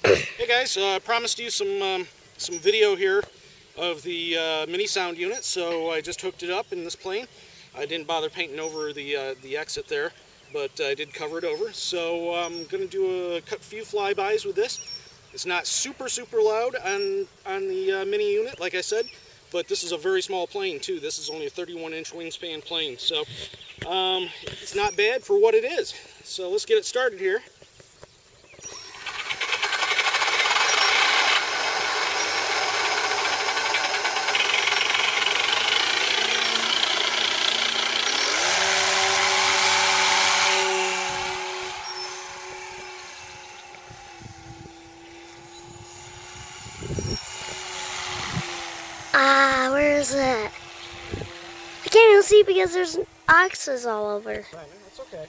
Hey guys, I promised you some video here of the mini sound unit, so I just hooked it up in this plane. I didn't bother painting over the exit there, but I did cover it over. So I'm going to do a few flybys with this. It's not super loud on the mini unit, like I said, but this is a very small plane too. This is only a 31-inch wingspan plane, so it's not bad for what it is. So let's get it started here. Where is it? I can't even see because there's oxes all over. Right, that's okay.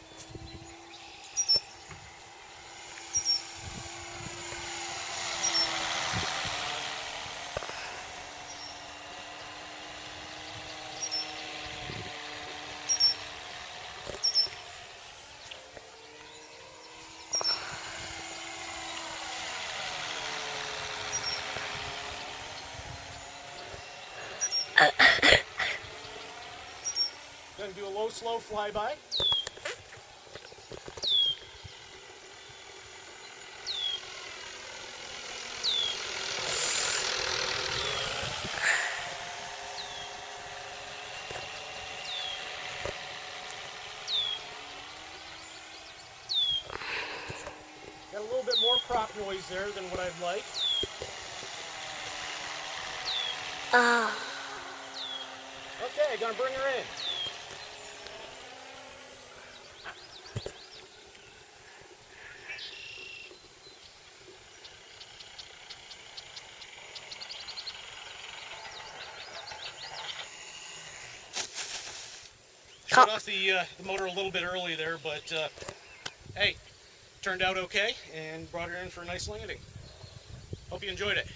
Going to do a low, slow flyby. Got a little bit more prop noise there than what I'd like. Okay, gonna bring her in. Shut off the motor a little bit early there, but hey, turned out okay and brought her in for a nice landing. Hope you enjoyed it.